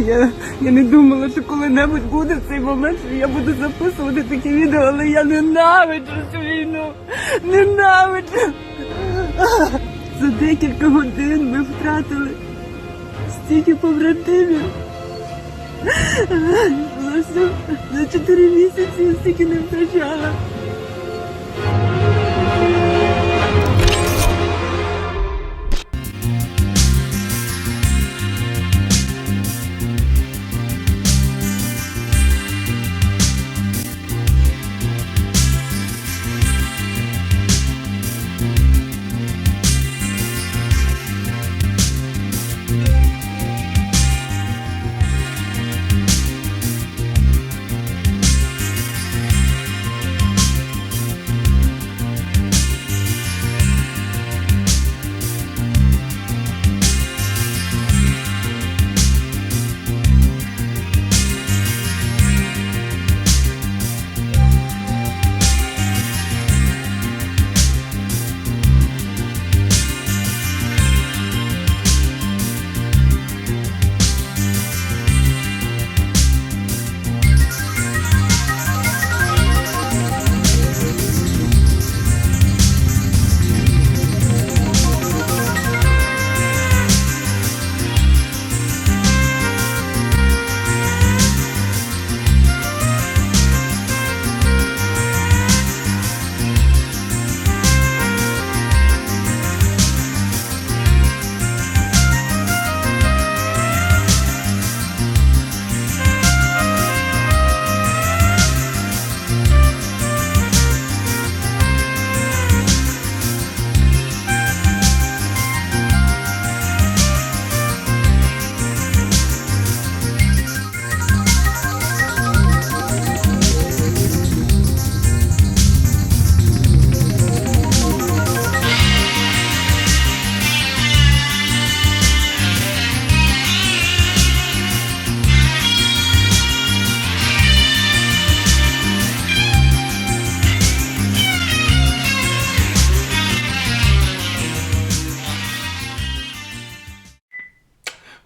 Я не думала, що коли-небудь буде цей момент, що я буду записувати такі відео, але я ненавиджу цю війну. Ненавиджу. За декілька годин ми втратили стільки побратимів. За 4 місяці я стільки не втрачала.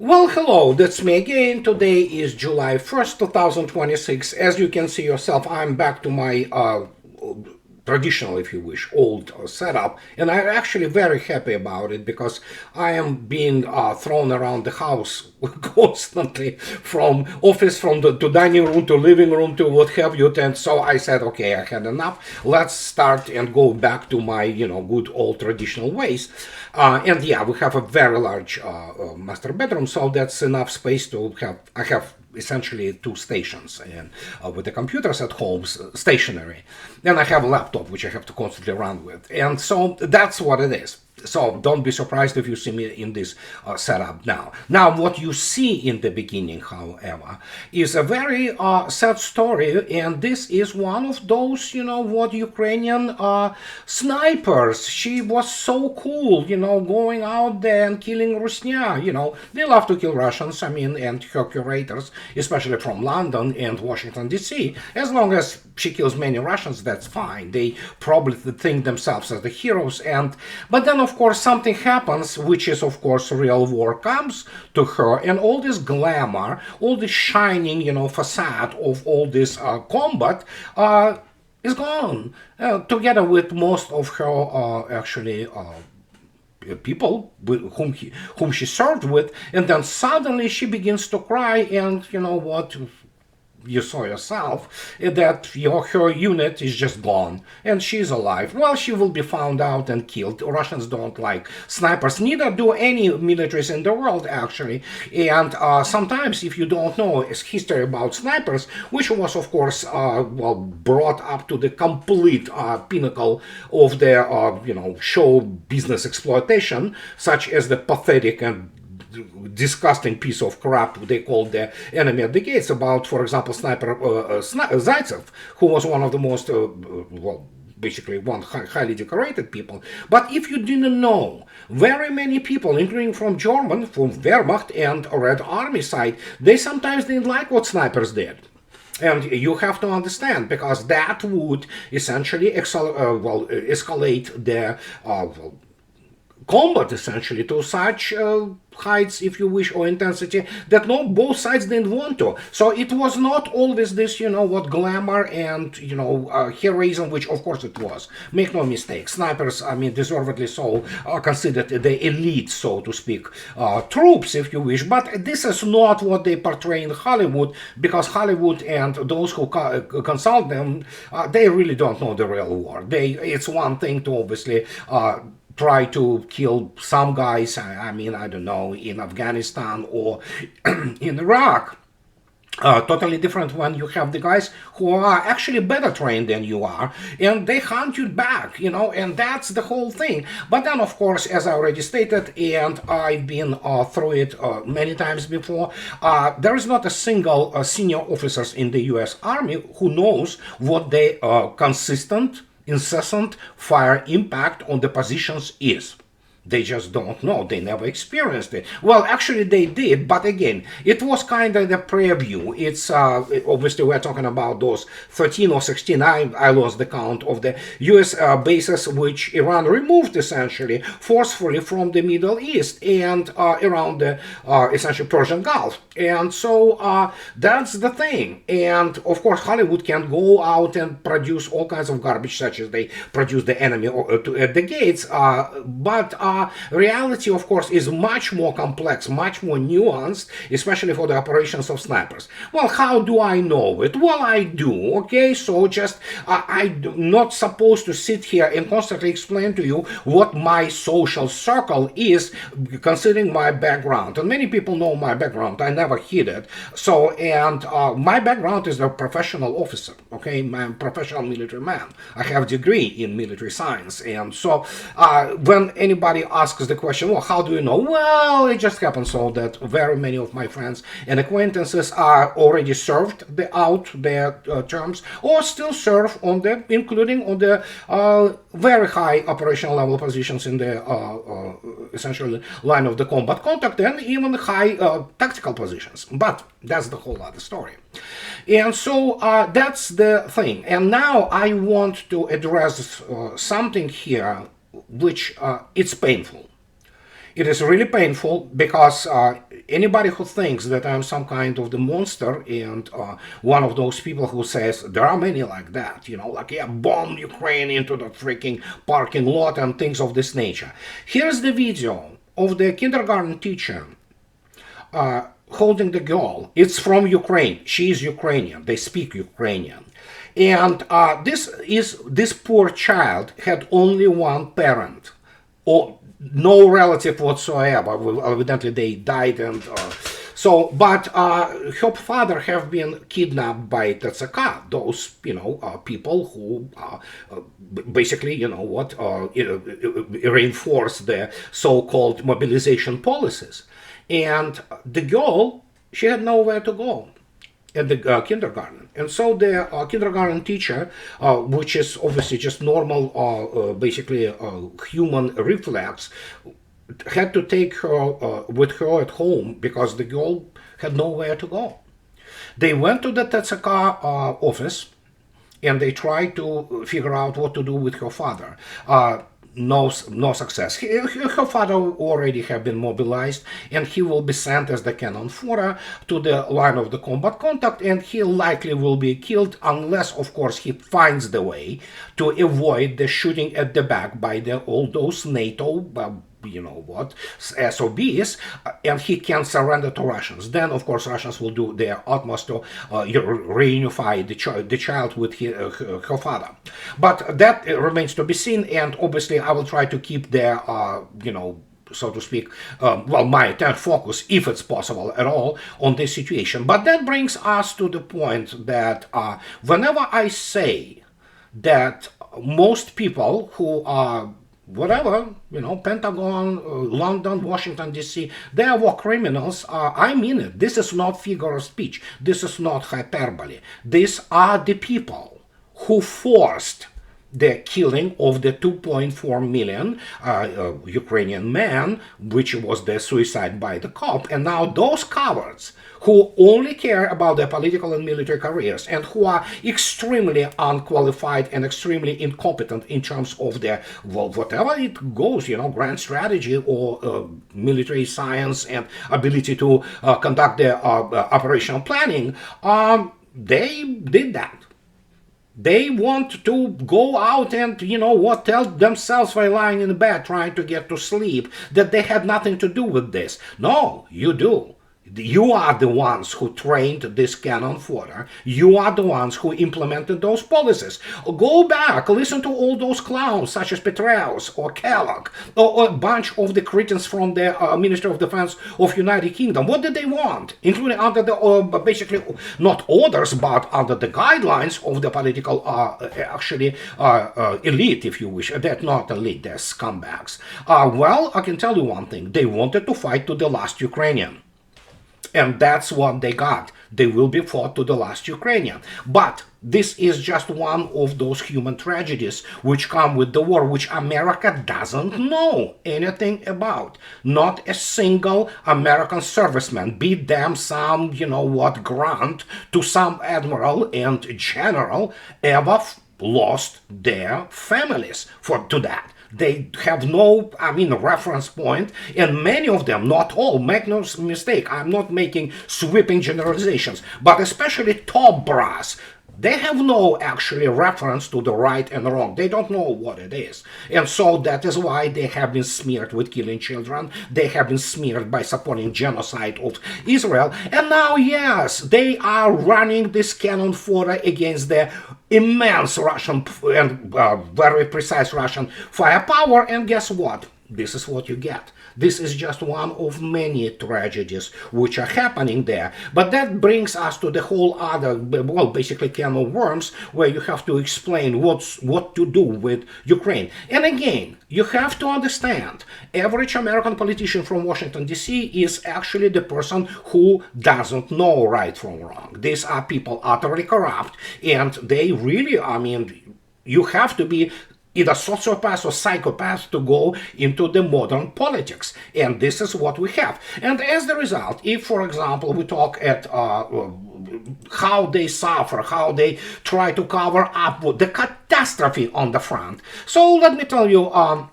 Well, hello, that's me again. Today is July 1st, 2026. As you can see yourself, I'm back to my traditional, if you wish, old setup, and I'm actually very happy about it because I am being thrown around the house constantly, from office, to dining room, to living room, to what have you, and so I said, okay, I had enough. Let's start and go back to my, good old traditional ways. And yeah, we have a very large master bedroom, so that's enough space to have. I have essentially 2 stations, and with the computers at home, stationary, and I have a laptop which I have to constantly run with, and so that's what it is. So don't be surprised if you see me in this setup now. Now, what you see in the beginning, however, is a very sad story, and this is one of those, Ukrainian snipers. She was so cool, going out there and killing Rusnya. They love to kill Russians, and her curators, especially from London and Washington, D.C. As long as she kills many Russians, that's fine. They probably think themselves as the heroes, but then, of course, something happens, which is, of course, real war comes to her, and all this glamour, all this shining, facade of all this combat is gone, together with most of her people whom she served with, and then suddenly she begins to cry, and what? You saw yourself, that her unit is just gone, and she's alive. Well, she will be found out and killed. Russians don't like snipers, neither do any militaries in the world, actually. And sometimes, if you don't know history about snipers, which was, of course, brought up to the complete pinnacle of the, show business exploitation, such as the pathetic and disgusting piece of crap they called the enemy at the gates, about, for example, sniper Zaitsev, who was one of the most, basically one highly decorated people. But if you didn't know, very many people, including from German, from Wehrmacht and Red Army side, they sometimes didn't like what snipers did. And you have to understand, because that would essentially escalate the combat essentially to such heights, if you wish, or intensity that no, both sides didn't want to. So it was not always this, glamour and, heroism, which of course it was. Make no mistake, snipers, I mean, deservedly so, are considered the elite, so to speak, troops, if you wish. But this is not what they portray in Hollywood, because Hollywood and those who consult them, they really don't know the real war. It's one thing to obviously try to kill some guys, I mean, I don't know, in Afghanistan or in Iraq. Totally different when you have the guys who are actually better trained than you are, and they hunt you back, and that's the whole thing. But then, of course, as I already stated, and I've been through it many times before, there is not a single senior officers in the US Army who knows what the consistent, incessant fire impact on the positions is. They just don't know. They never experienced it. Well, actually they did, but again, it was kind of the preview. It's obviously we're talking about those 13 or 16, I lost the count, of the US bases which Iran removed essentially forcefully from the Middle East and around the essentially Persian Gulf. And so that's the thing. And of course Hollywood can go out and produce all kinds of garbage, such as they produce the enemy at the gates, but reality, of course, is much more complex, much more nuanced, especially for the operations of snipers. Well, how do I know it? Well, I do, okay? So just, I'm not supposed to sit here and constantly explain to you what my social circle is, considering my background. And many people know my background. I never hid it. So, and my background is a professional officer, okay? I'm a professional military man. I have a degree in military science. And so, when anybody asks the question, well, how do you know? Well, it just happens so that very many of my friends and acquaintances are already served out their terms, or still serve on the, including on the very high operational level positions in the essential line of the combat contact, and even high tactical positions. But that's the whole other story. And so that's the thing. And now I want to address something here which it's painful. It is really painful because anybody who thinks that I'm some kind of the monster and one of those people who says, there are many like that, like, yeah, bomb Ukraine into the freaking parking lot and things of this nature. Here's the video of the kindergarten teacher holding the girl. It's from Ukraine. She is Ukrainian. They speak Ukrainian. And this poor child had only one parent, or no relative whatsoever. Evidently they died, and but her father have been kidnapped by TSK, those people who basically reinforce the so-called mobilization policies. And the girl, she had nowhere to go at the kindergarten. And so the kindergarten teacher, which is obviously just normal, basically human reflex, had to take her with her at home because the girl had nowhere to go. They went to the TSK office and they tried to figure out what to do with her father. No success. Her father already have been mobilized, and he will be sent as the cannon fodder to the line of the combat contact, and he likely will be killed unless, of course, he finds the way to avoid the shooting at the back by all those NATO SOBs, and he can surrender to Russians. Then, of course, Russians will do their utmost to reunify the child with her father. But that remains to be seen, and obviously I will try to keep their, so to speak, my entire focus, if it's possible at all, on this situation. But that brings us to the point that whenever I say that most people who are whatever, Pentagon, London, Washington, D.C., they are war criminals. I mean it. This is not figure of speech. This is not hyperbole. These are the people who forced the killing of the 2.4 million Ukrainian men, which was the suicide by the cop. And now those cowards who only care about their political and military careers and who are extremely unqualified and extremely incompetent in terms of their, well, whatever it goes, grand strategy or military science and ability to conduct their operational planning, they did that. They want to go out and, tell themselves while lying in bed trying to get to sleep that they had nothing to do with this. No, you do. You are the ones who trained this cannon fodder. You are the ones who implemented those policies. Go back, listen to all those clowns such as Petraeus or Kellogg or a bunch of the cretins from the Ministry of Defense of United Kingdom. What did they want? Including under the, basically, not orders, but under the guidelines of the political, elite, if you wish. They're not elite, they're scumbags. Well, I can tell you one thing. They wanted to fight to the last Ukrainian. And that's what they got. They will be fought to the last Ukrainian. But this is just one of those human tragedies which come with the war, which America doesn't know anything about. Not a single American serviceman, be them some, grunt to some admiral and general, ever lost their families to that. They have no, reference point, and many of them, not all, make no mistake, I'm not making sweeping generalizations, but especially top brass, they have no actually reference to the right and wrong. They don't know what it is. And so that is why they have been smeared with killing children. They have been smeared by supporting genocide of Israel. And now, yes, they are running this cannon fodder against the immense Russian and very precise Russian firepower. And guess what? This is what you get. This is just one of many tragedies which are happening there. But that brings us to the whole other, well, basically can of worms, where you have to explain what to do with Ukraine. And again, you have to understand, average American politician from Washington, D.C. is actually the person who doesn't know right from wrong. These are people utterly corrupt, and they really, you have to be either sociopath or psychopath to go into the modern politics. And this is what we have. And as the result, if, for example, we talk at how they suffer, how they try to cover up the catastrophe on the front. So let me tell you, well,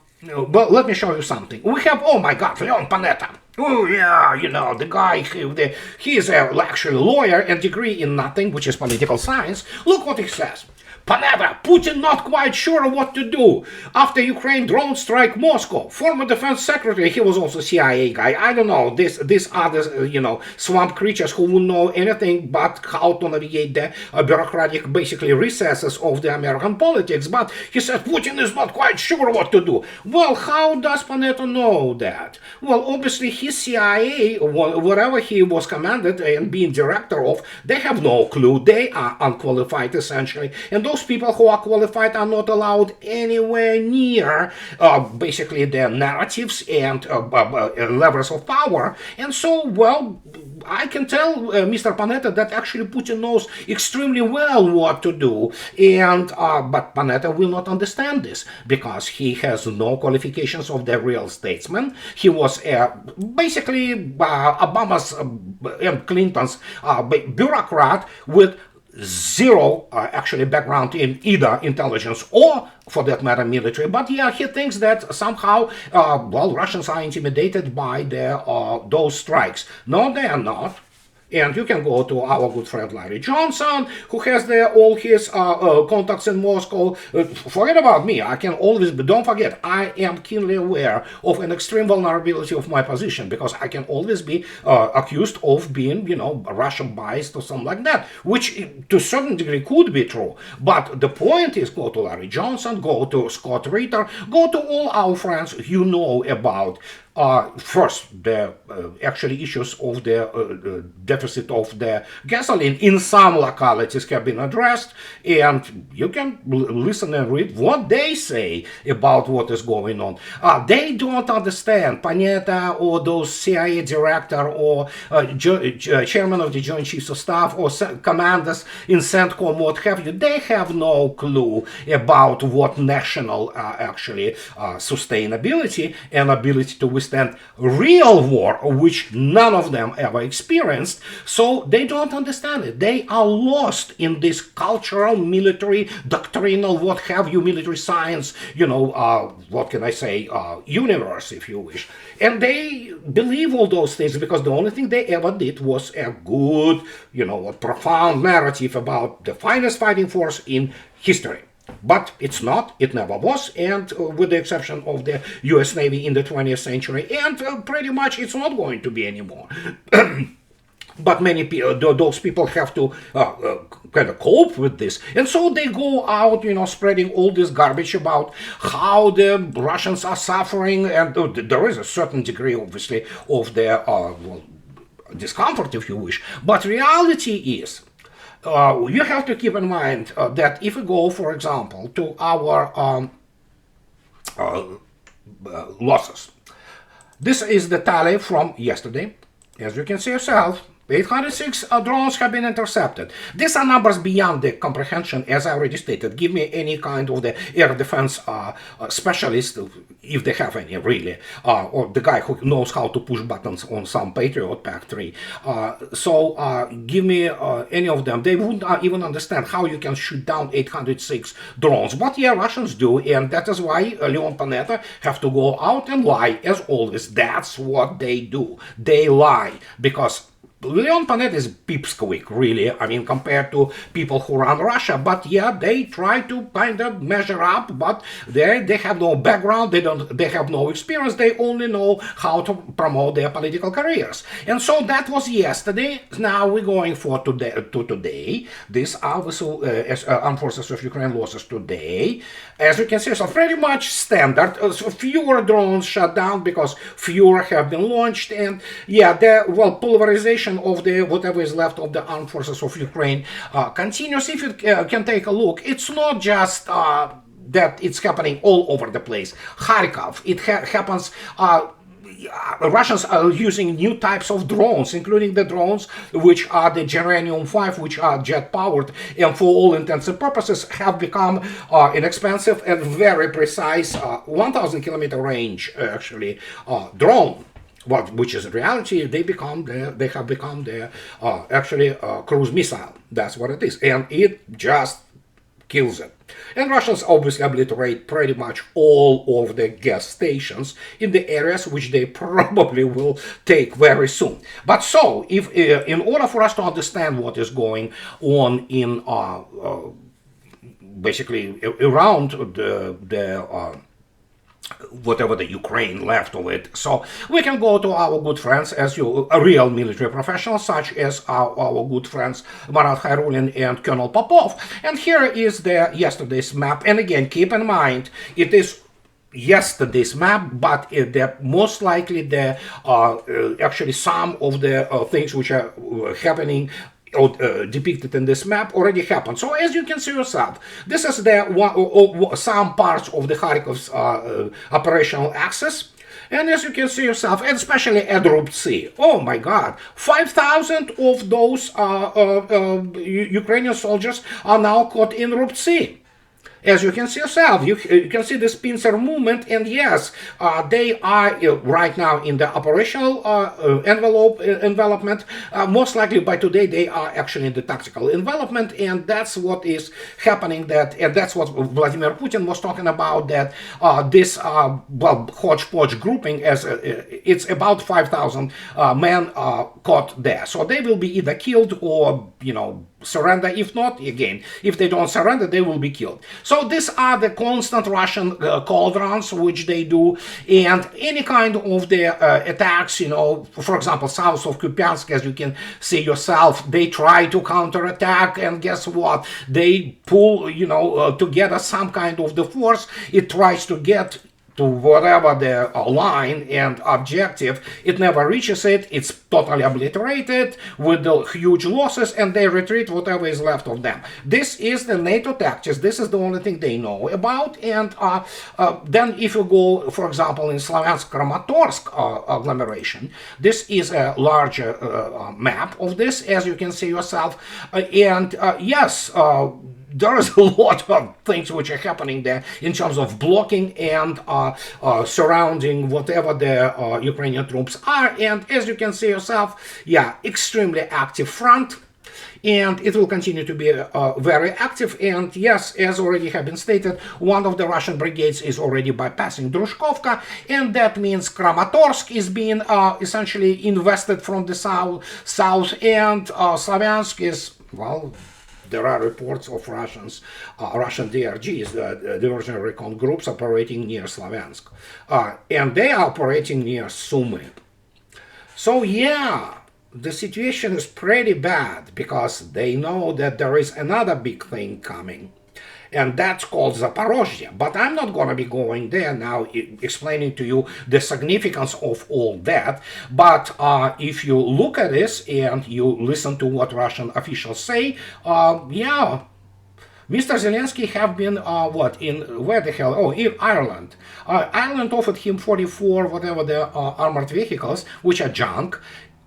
let me show you something. We have, oh my God, Leon Panetta. Oh yeah, the guy, he is actually a lawyer and degree in nothing, which is political science. Look what he says. Panetta, Putin not quite sure what to do. After Ukraine drone strike Moscow, former defense secretary, he was also CIA guy. I don't know, these other, swamp creatures who won't know anything but how to navigate the bureaucratic, basically, recesses of the American politics. But he said Putin is not quite sure what to do. Well, how does Panetta know that? Well, obviously his CIA, whatever he was commanded and being director of, they have no clue. They are unqualified, essentially. And those people who are qualified are not allowed anywhere near basically their narratives and levels of power. And so, well, I can tell Mr. Panetta that actually Putin knows extremely well what to do, and but Panetta will not understand this because he has no qualifications of the real statesman. He was basically Obama's and Clinton's bureaucrat with zero actually background in either intelligence or, for that matter, military. But yeah, he thinks that somehow, Russians are intimidated by those strikes. No, they are not. And you can go to our good friend Larry Johnson, who has all his contacts in Moscow. Forget about me. I can always, but don't forget, I am keenly aware of an extreme vulnerability of my position, because I can always be accused of being, Russian biased or something like that, which to a certain degree could be true. But the point is, go to Larry Johnson, go to Scott Ritter, go to all our friends you know about first, the actually issues of the deficit of the gasoline in some localities have been addressed, and you can listen and read what they say about what is going on. They don't understand. Panetta or those CIA director or chairman of the Joint Chiefs of Staff or commanders in CENTCOM, what have you, they have no clue about what national actually sustainability and ability to withstand real war, which none of them ever experienced. So they don't understand it. They are lost in this cultural, military, doctrinal, what have you, military science, what can I say, universe, if you wish. And they believe all those things because the only thing they ever did was a good, a profound narrative about the finest fighting force in history. But it's not, it never was, and with the exception of the US Navy in the 20th century, and pretty much it's not going to be anymore. But many people, those people have to kind of cope with this. And so they go out, spreading all this garbage about how the Russians are suffering. And there is a certain degree, obviously, of their discomfort, if you wish. But reality is, you have to keep in mind that if we go, for example, to our losses, this is the tally from yesterday. As you can see yourself, 806 drones have been intercepted. These are numbers beyond the comprehension, as I already stated. Give me any kind of the air defense specialist, if they have any, really, or the guy who knows how to push buttons on some Patriot PAC-3. So give me any of them. They wouldn't even understand how you can shoot down 806 drones. But yeah, Russians do, and that is why Leon Panetta have to go out and lie, as always. That's what they do. They lie, because Leon Panetta is pipsqueak, really, I mean, compared to people who run Russia. But yeah, they try to kind of measure up, but they have no background, they have no experience, they only know how to promote their political careers. And so that was yesterday. Now we're going for today. These are the armed forces of Ukraine losses today. As you can see, so pretty much standard. So fewer drones shut down because fewer have been launched, and yeah, the pulverization of the whatever is left of the armed forces of Ukraine continues. If you can take a look, it's not just that it's happening all over the place. Kharkov, it happens. Russians are using new types of drones, including the drones which are the Geranium 5, which are jet-powered, and for all intents and purposes have become inexpensive and very precise 1,000-kilometer range, actually, drone. Which is in reality, they have become the actually cruise missile. That's what it is, and it just kills it. And Russians obviously obliterate pretty much all of the gas stations in the areas which they probably will take very soon. But so, if in order for us to understand what is going on in basically around the whatever the Ukraine left of it. So we can go to our good friends, real military professionals, such as our good friends Marat Khairulin and Colonel Popov. And here is yesterday's map. And again, keep in mind, it is yesterday's map, but most likely actually some of the things which are happening depicted in this map already happened. So as you can see yourself, this is some parts of the Kharkov's operational axis. And as you can see yourself, and especially at Rubtsi, oh my God, 5,000 of those Ukrainian soldiers are now caught in Rubtsi. As you can see yourself, you can see this pincer movement, and yes, they are right now in the operational envelopment. Most likely by today they are actually in the tactical envelopment, and that's what is happening. And that's what Vladimir Putin was talking about. That this hodgepodge grouping, as it's about 5,000 men caught there. So they will be either killed or surrender. If not, again, if they don't surrender, they will be killed. So these are the constant Russian cauldrons which they do, and any kind of the attacks, for example, south of Kupiansk, as you can see yourself, they try to counterattack, and guess what? They pull, together some kind of the force. It tries to get to whatever the line and objective, it never reaches it. It's totally obliterated with the huge losses, and they retreat whatever is left of them. This is the NATO tactics. This is the only thing they know about. And then if you go, for example, in Slavyansk-Kramatorsk agglomeration, this is a larger map of this, as you can see yourself. Yes, there is a lot of things which are happening there in terms of blocking and surrounding whatever the Ukrainian troops are. And as you can see yourself, yeah, extremely active front. And it will continue to be very active. And yes, as already have been stated, one of the Russian brigades is already bypassing Drushkovka, and that means Kramatorsk is being essentially invested from the south, and Slavyansk is, well, there are reports of Russian DRGs, the diversionary recon groups, operating near Slavyansk. And they are operating near Sumy. So yeah, the situation is pretty bad, because they know that there is another big thing coming. And that's called Zaporozhye. But I'm not going to be going there now, explaining to you the significance of all that. But if you look at this and you listen to what Russian officials say, yeah, Mr. Zelensky have been, where the hell? Oh, in Ireland. Ireland offered him 44, whatever the armored vehicles, which are junk.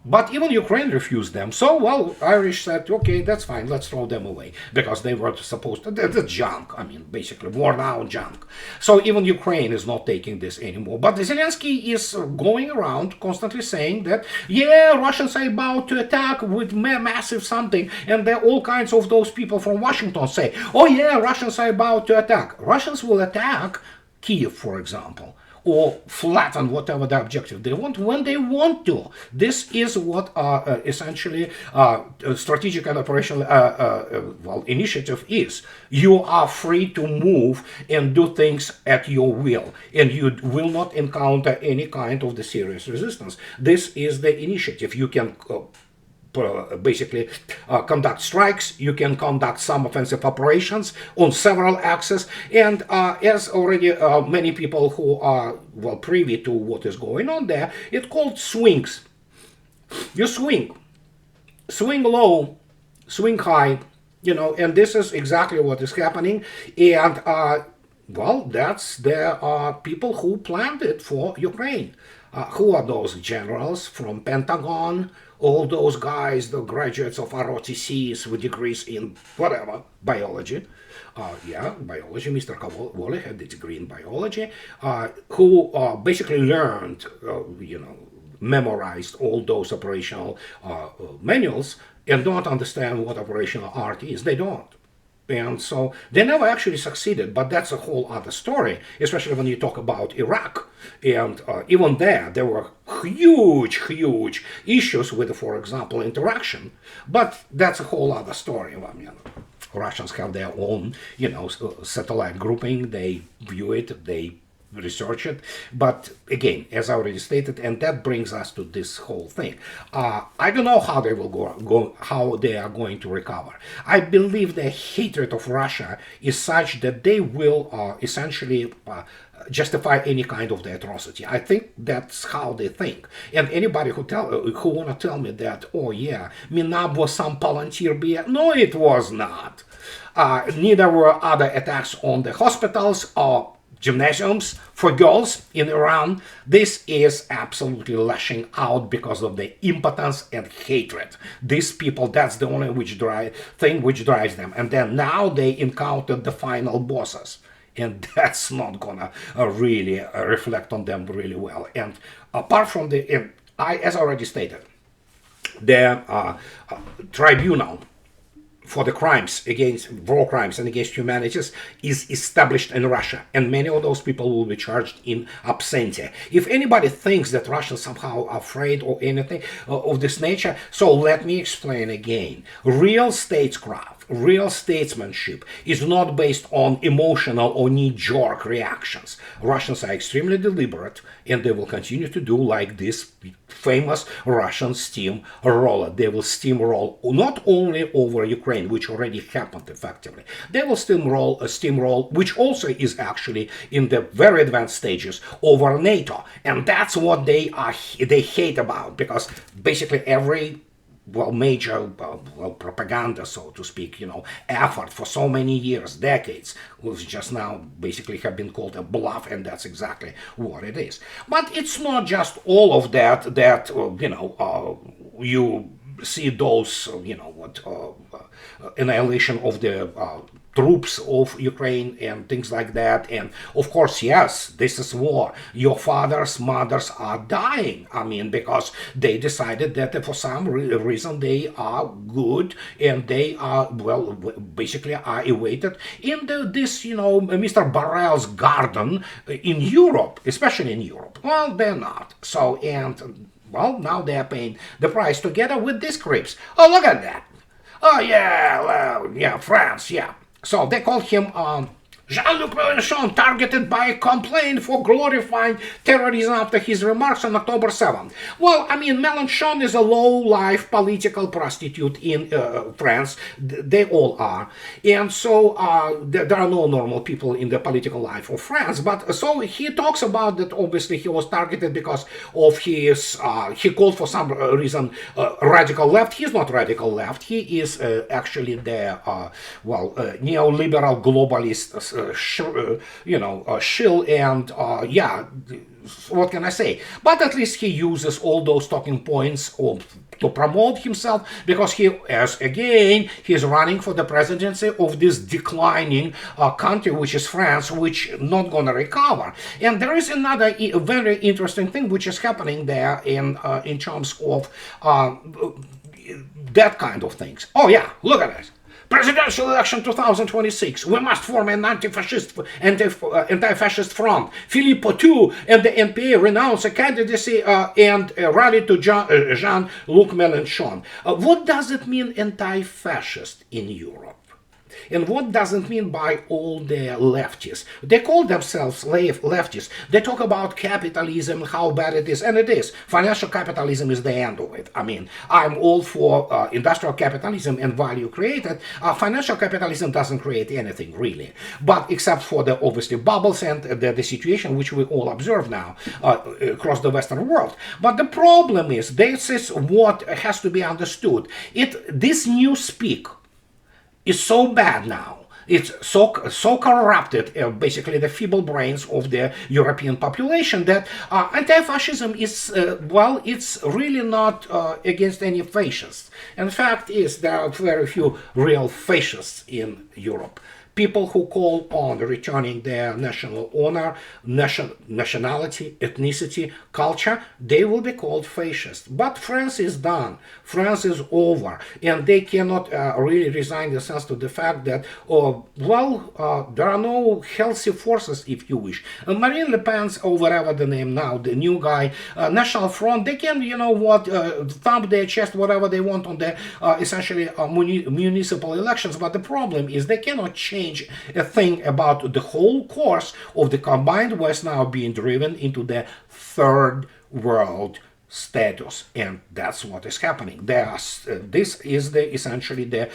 But even Ukraine refused them. So, well, Irish said, okay, that's fine, let's throw them away. Because they were supposed to, they're junk, I mean, basically, worn out junk. So even Ukraine is not taking this anymore. But Zelensky is going around constantly saying that, yeah, Russians are about to attack with massive something. And there all kinds of those people from Washington say, oh yeah, Russians are about to attack. Russians will attack Kiev, for example, or flatten whatever the objective they want when they want to. This is what essentially strategic and operational initiative is. You are free to move and do things at your will, and you will not encounter any kind of the serious resistance. This is the initiative. You can basically conduct strikes, you can conduct some offensive operations on several axes, and as already many people who are well privy to what is going on there, it's called swings. You swing low, swing high, you know, and this is exactly what is happening. And well, that's the people who planned it for Ukraine. Who are those generals from Pentagon? All those guys, the graduates of ROTCs with degrees in whatever, biology. Biology. Mr. Kavoli had a degree in biology, who basically learned, memorized all those operational manuals and don't understand what operational art is. They don't. And so they never actually succeeded, but that's a whole other story, especially when you talk about Iraq. And even there were huge issues with, for example, interaction. But that's a whole other story. I mean, Russians have their own, satellite grouping. They view it, they research it. But again, as I already stated, and that brings us to this whole thing. I don't know how they will go, how they are going to recover. I believe the hatred of Russia is such that they will essentially justify any kind of the atrocity. I think that's how they think. And anybody who want to tell me that, oh yeah, Minab was some Palantir BS. No, it was not. Neither were other attacks on the hospitals or gymnasiums for girls in Iran. This is absolutely lashing out because of the impotence and hatred. These people, that's the only thing which drives them. And then now they encountered the final bosses. And that's not gonna really reflect on them really well. And apart from as I already stated, the tribunal for the crimes against war crimes and against humanity is established in Russia, and many of those people will be charged in absentia. If anybody thinks that Russians somehow are afraid or anything of this nature, so let me explain again. Real statecraft real statesmanship is not based on emotional or knee-jerk reactions. Russians are extremely deliberate, and they will continue to do like this famous Russian steamroller. They will steamroll not only over Ukraine, which already happened effectively. They will steamroll, which also is actually in the very advanced stages, over NATO, and that's what they hate about, because basically every major propaganda, so to speak, effort for so many years, decades, was just now basically have been called a bluff, and that's exactly what it is. But it's not just all of that you see those, annihilation of the troops of Ukraine and things like that. And of course, yes, this is war. Your fathers, mothers are dying. I mean, because they decided that for some reason they are good, and they are, basically are awaited in this, Mr. Borrell's garden in Europe, especially in Europe. Well, they're not. So, and, now they are paying the price together with these creeps. Oh, look at that. Oh, yeah, France, yeah. So they called him Jean-Luc Mélenchon, targeted by a complaint for glorifying terrorism after his remarks on October 7th. Well, I mean, Mélenchon is a low-life political prostitute in France. They all are. And so there are no normal people in the political life of France. But so he talks about that, obviously, he was targeted because of his, he called for some reason radical left. He's not radical left. He is actually the, neoliberal globalist shill, and what can I say? But at least he uses all those talking points to promote himself, because he's running for the presidency of this declining country, which is France, which not gonna recover. And there is another very interesting thing which is happening there in terms of that kind of things. Oh yeah, look at this. Presidential election 2026. We must form an anti-fascist front. Philippe Poitou and the NPA renounce a candidacy and rally to Jean-Luc Mélenchon. What does it mean, anti-fascist, in Europe? And what does it mean by all the leftists? They call themselves leftists. They talk about capitalism, how bad it is, and it is. Financial capitalism is the end of it. I mean, I'm all for industrial capitalism and value created. Financial capitalism doesn't create anything, really. But except for the, obviously, bubbles and the situation which we all observe now across the Western world. But the problem is, this is what has to be understood. This new speak is so bad now. It's so corrupted, basically the feeble brains of the European population, that anti-fascism is, it's really not against any fascists. And the fact is, there are very few real fascists in Europe. People who call on returning their national honor, nationality, ethnicity, culture, they will be called fascists. But France is done. France is over. And they cannot really resign themselves to the fact that, there are no healthy forces, if you wish. Marine Le Pen's, or whatever the name now, the new guy, National Front, they can, thump their chest, whatever they want on the, essentially, municipal elections. But the problem is they cannot change a thing about the whole course of the combined West now being driven into the third world status, and that's what is happening. This is essentially the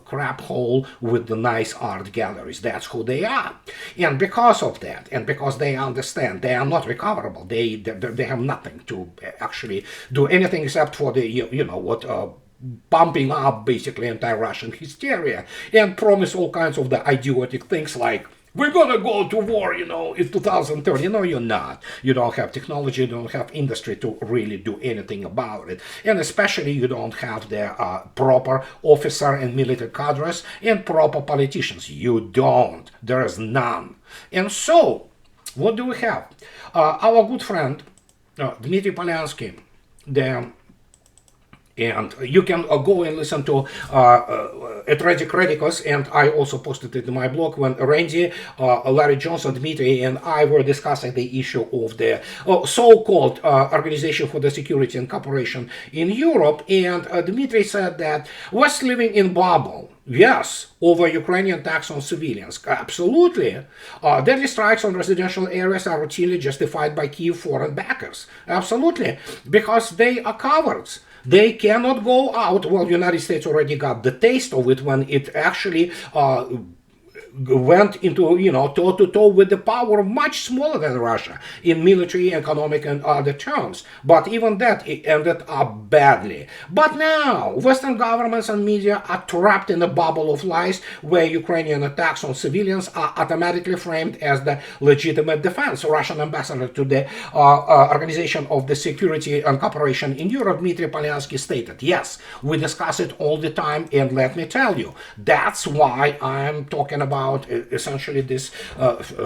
crap hole with the nice art galleries. That's who they are, and because of that, and because they understand they are not recoverable, they have nothing to actually do anything except for the pumping up basically anti-Russian hysteria and promise all kinds of the idiotic things like, we're gonna go to war, in 2030. No, you're not. You don't have technology, you don't have industry to really do anything about it. And especially you don't have the proper officer and military cadres and proper politicians. You don't. There is none. And so, what do we have? Our good friend, Dmitry Polyansky, the And you can go and listen to Tragic Radicals, and I also posted it in my blog when Randy, Larry Johnson, Dmitry, and I were discussing the issue of the so-called Organization for the Security and Cooperation in Europe. And Dmitry said that West living in bubble. Yes, over Ukrainian attacks on civilians. Absolutely. Deadly strikes on residential areas are routinely justified by key foreign backers. Absolutely. Because they are cowards. They cannot go out. Well, the United States already got the taste of it when it actually went into, toe-to-toe with the power much smaller than Russia in military, economic, and other terms. But even that, it ended up badly. But now, Western governments and media are trapped in a bubble of lies where Ukrainian attacks on civilians are automatically framed as the legitimate defense. Russian ambassador to the Organization of the Security and Cooperation in Europe, Dmitry Polyansky, stated, yes, we discuss it all the time, and let me tell you, that's why I'm talking about essentially this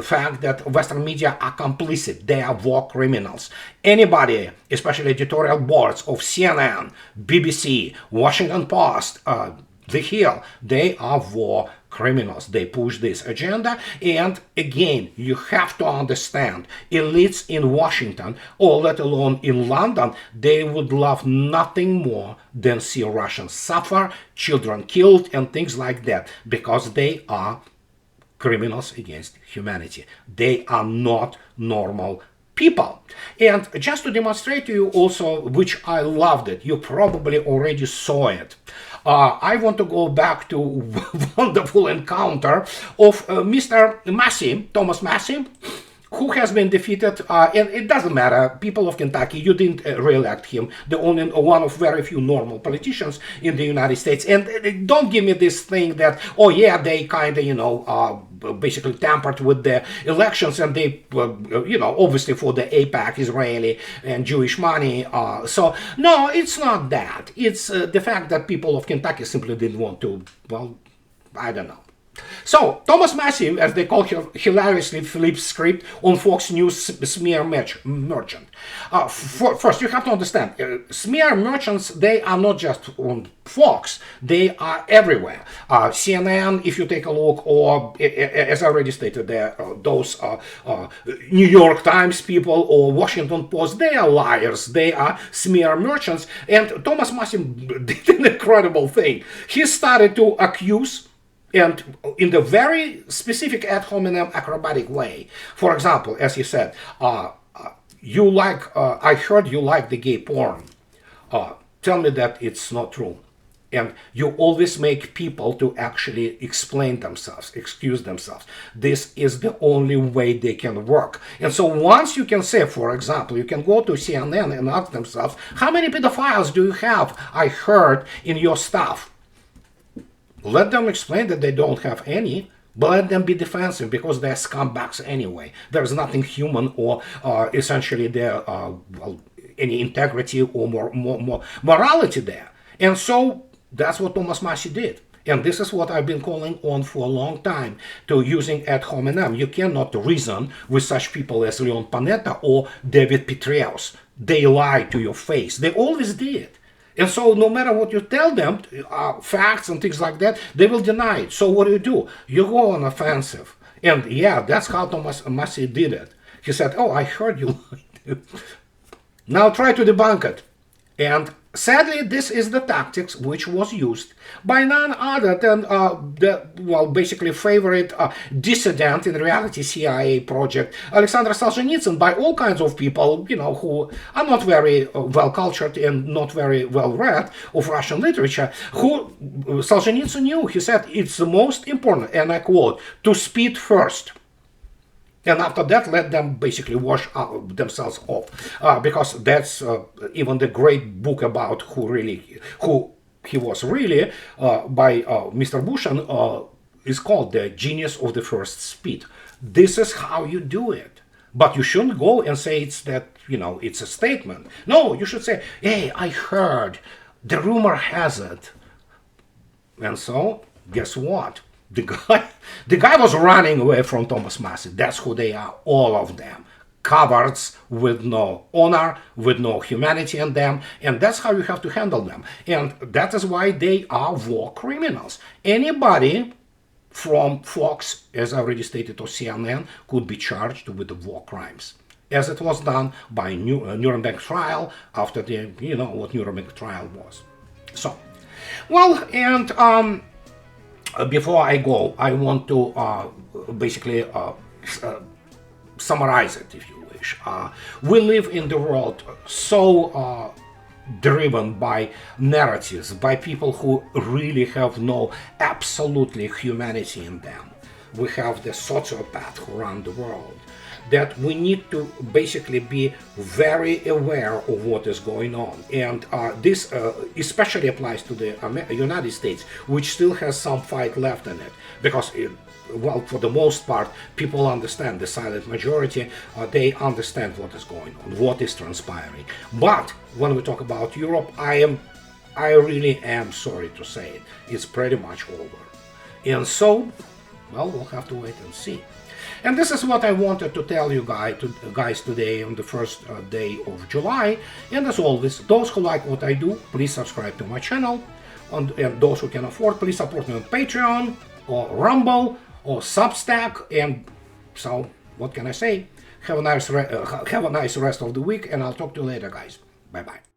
fact that Western media are complicit. They are war criminals. Anybody, especially editorial boards of CNN, BBC, Washington Post, The Hill, they are war criminals. They push this agenda. And again, you have to understand, elites in Washington, or let alone in London, they would love nothing more than see Russians suffer, children killed, and things like that, because they are criminals against humanity. They are not normal people. And just to demonstrate to you also, which I loved it, you probably already saw it. I want to go back to wonderful encounter of Mr. Massey, Thomas Massey, who has been defeated, and it doesn't matter, people of Kentucky, you didn't re-elect him, the only one of very few normal politicians in the United States. And don't give me this thing that, oh yeah, they kind of, basically tampered with the elections, and they, obviously for the AIPAC, Israeli and Jewish money. So, no, it's not that. It's the fact that people of Kentucky simply didn't want to, well, I don't know. So, Thomas Massey, as they call him, hilariously flipped script on Fox News smear merchant. First, you have to understand, smear merchants, they are not just on Fox, they are everywhere. CNN, if you take a look, or as I already stated, those New York Times people or Washington Post, they are liars, they are smear merchants. And Thomas Massey did an incredible thing. He started to accuse, and in the very specific ad hominem acrobatic way. For example, as he said, I heard you like the gay porn. Tell me that it's not true. And you always make people to actually explain themselves, excuse themselves. This is the only way they can work. And so once you can say, for example, you can go to CNN and ask themselves, how many pedophiles do you have, I heard, in your staff? Let them explain that they don't have any, but let them be defensive, because they're scumbags anyway. There's nothing human or essentially there any integrity or morality there. And so that's what Thomas Massey did. And this is what I've been calling on for a long time, to using ad hominem. You cannot reason with such people as Leon Panetta or David Petraeus. They lie to your face. They always did. And so no matter what you tell them, facts and things like that, they will deny it. So what do? You go on offensive. And yeah, that's how Thomas Massey did it. He said, oh, I heard you lied. Now try to debunk it. And sadly, this is the tactics which was used by none other than basically favorite dissident in reality CIA project, Alexander Solzhenitsyn, by all kinds of people, who are not very well cultured and not very well read of Russian literature, who Solzhenitsyn knew. He said it's the most important, and I quote, to spit first. And after that, let them basically wash themselves off, because that's even the great book about who he was really by Mr. Bushan is called The Genius of the First Spit. This is how you do it. But you shouldn't go and say it's a statement. No, you should say, hey, I heard, the rumor has it. And so, guess what? The guy was running away from Thomas Massey. That's who they are, all of them. cowards with no honor, with no humanity in them, and that's how you have to handle them. And that is why they are war criminals. Anybody from Fox, as I already stated, or CNN could be charged with the war crimes, as it was done by Nuremberg trial after the, you know what Nuremberg trial was. So, well, and before I go, I want to basically summarize it, if you wish. We live in the world so driven by narratives, by people who really have no absolutely humanity in them. We have the sociopath who run the world, that we need to basically be very aware of what is going on. And this especially applies to the United States, which still has some fight left in it, because well, for the most part, people understand, the silent majority, they understand what is going on, what is transpiring. But when we talk about Europe, I really am sorry to say it, it's pretty much over. And so, well, we'll have to wait and see. And this is what I wanted to tell you guys today on the first day of July. And as always, those who like what I do, please subscribe to my channel. And those who can afford, please support me on Patreon or Rumble or Substack. And so, what can I say? Have a nice rest of the week, and I'll talk to you later, guys. Bye-bye.